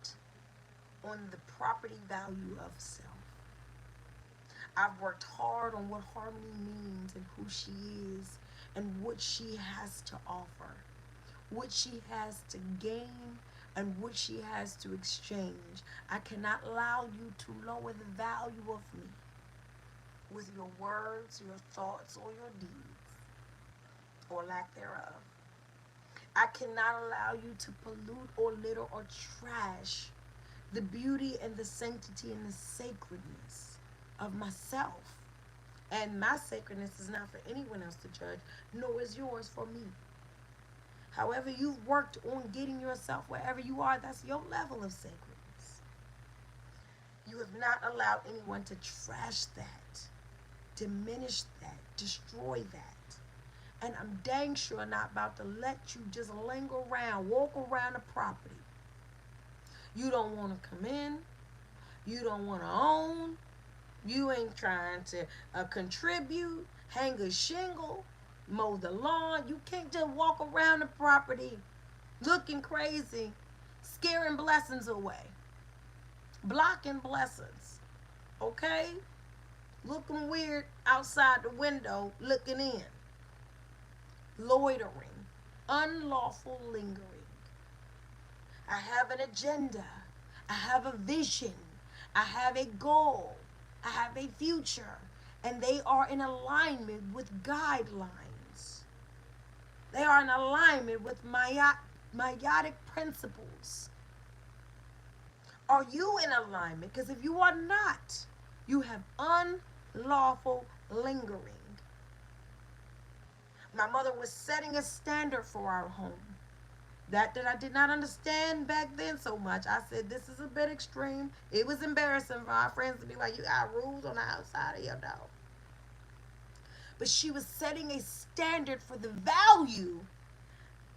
on the property value of self. I've worked hard on what harmony means and who she is and what she has to offer, what she has to gain, and what she has to exchange. I cannot allow you to lower the value of me with your words, your thoughts, or your deeds, or lack thereof. I cannot allow you to pollute or litter or trash the beauty and the sanctity and the sacredness of myself. And my sacredness is not for anyone else to judge, nor is yours for me. However, you've worked on getting yourself wherever you are, that's your level of sacredness. You have not allowed anyone to trash that, diminish that, destroy that. And I'm dang sure not about to let you just linger around, walk around the property. You don't want to come in. You don't want to own. You ain't trying to contribute, hang a shingle, mow the lawn. You can't just walk around the property looking crazy, scaring blessings away, blocking blessings, okay? Looking weird outside the window, looking in, loitering, unlawful lingering. I have an agenda. I have a vision. I have a goal. I have a future. And they are in alignment with guidelines. They are in alignment with myotic principles. Are you in alignment? Because if you are not, you have unlawful lingering. My mother was setting a standard for our home. That I did not understand back then so much. I said, this is a bit extreme. It was embarrassing for our friends to be like, you got rules on the outside of your door. But she was setting a standard for the value.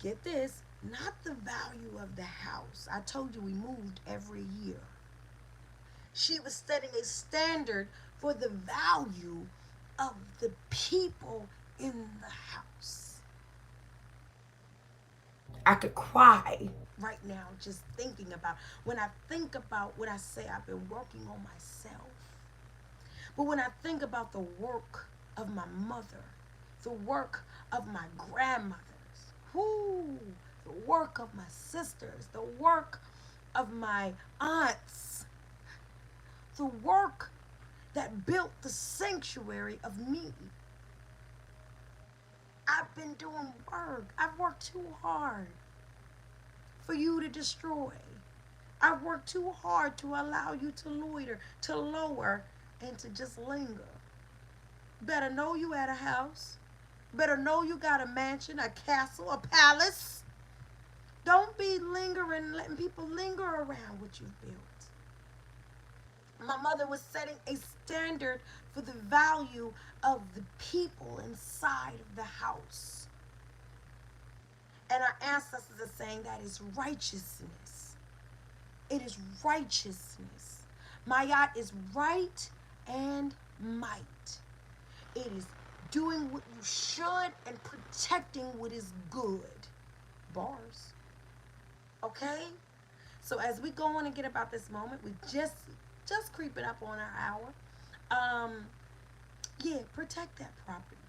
Get this, not the value of the house. I told you we moved every year. She was setting a standard for the value of the people in the house. I could cry right now just thinking about when I think about what I say I've been working on myself. But when I think about the work of my mother, the work of my grandmothers, whoo, the work of my sisters, the work of my aunts, the work that built the sanctuary of me. I've been doing work. I've worked too hard for you to destroy. I've worked too hard to allow you to loiter, to lower, and to just linger. Better know you at a house. Better know you got a mansion, a castle, a palace. Don't be lingering, letting people linger around what you've built. My mother was setting a standard for the value of the people inside of the house. And our ancestors are saying that is righteousness. It is righteousness. Mayat is right and might. It is doing what you should and protecting what is good. Bars. Okay? So as we go on and get about this moment, we just creeping up on our hour. Yeah, protect that property.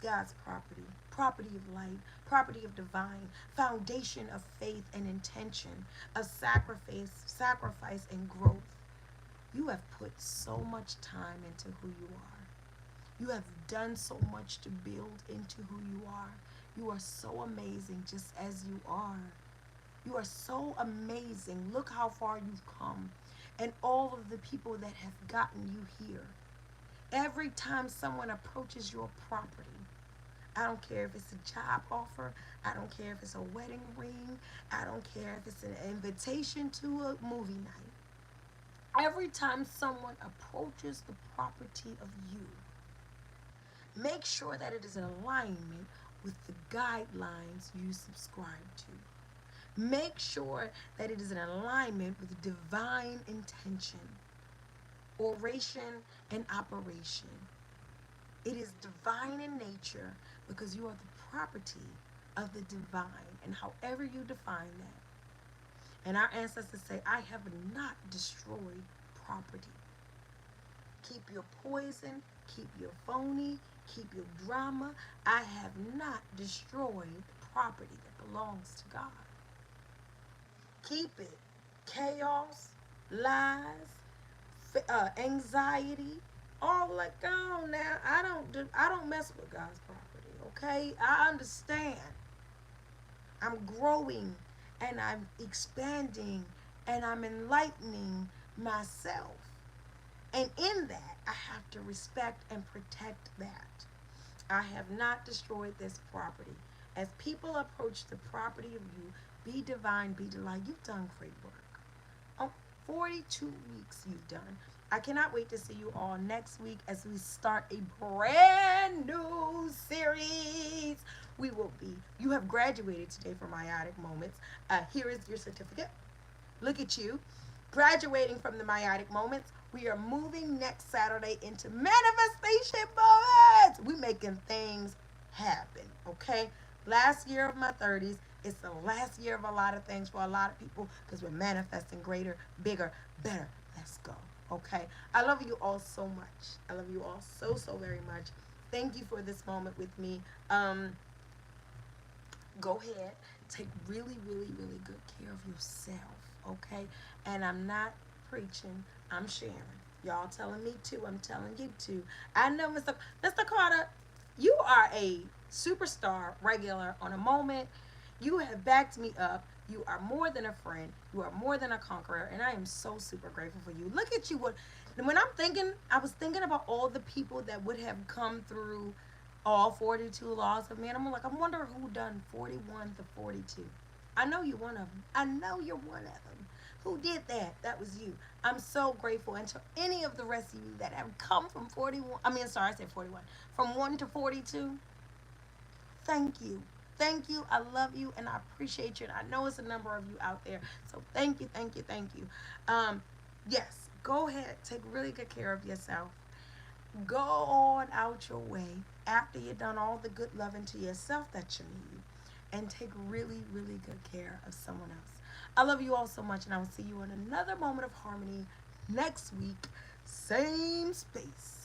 God's property, property of light, property of divine, foundation of faith and intention, of sacrifice and growth. You have put so much time into who you are. You have done so much to build into who you are. You are so amazing just as you are. You are so amazing. Look how far you've come. And all of the people that have gotten you here. Every time someone approaches your property, I don't care if it's a job offer. I don't care if it's a wedding ring. I don't care if it's an invitation to a movie night. Every time someone approaches the property of you, make sure that it is in alignment with the guidelines you subscribe to. Make sure that it is in alignment with divine intention, oration, and operation. It is divine in nature because you are the property of the divine, and however you define that. And our ancestors say, I have not destroyed property. Keep your poison, keep your phony, Keep your drama. I have not destroyed the property that belongs to God. Keep it. Chaos, lies, anxiety, all let go now. I don't mess with God's property, okay? I understand. I'm growing and I'm expanding and I'm enlightening myself. And in that, I have to respect and protect that. I have not destroyed this property. As people approach the property of you, be divine, be delight. You've done great work. Oh, 42 weeks you've done. I cannot wait to see you all next week as we start a brand new series. We will be, you have graduated today from Meiotic Moments. Here is your certificate. Look at you, graduating from the Meiotic Moments. We are moving next Saturday into manifestation moments. We making things happen, okay? Last year of my 30s. It's the last year of a lot of things for a lot of people because we're manifesting greater, bigger, better. Let's go, okay? I love you all so much. I love you all so, so very much. Thank you for this moment with me. Go ahead, take really, really, really good care of yourself, okay? And I'm not preaching, I'm sharing. Y'all telling me too, I'm telling you too. I know, Mr. Carter, you are a superstar regular on a moment. You have backed me up. You are more than a friend. You are more than a conqueror. And I am so super grateful for you. Look at you. When I'm thinking, I was thinking about all the people that would have come through all 42 laws of man. I'm like, I wonder who done 41 to 42. I know you're one of them. I know you're one of them. Who did that? That was you. I'm so grateful. And to any of the rest of you that have come from 41, I said 41, from 1 to 42, thank you. Thank you. I love you and I appreciate you. And I know it's a number of you out there. So thank you, thank you, thank you. Yes, go ahead. Take really good care of yourself. Go on out your way after you've done all the good loving to yourself that you need and take really, really good care of someone else. I love you all so much, and I will see you in another moment of harmony next week. Same space.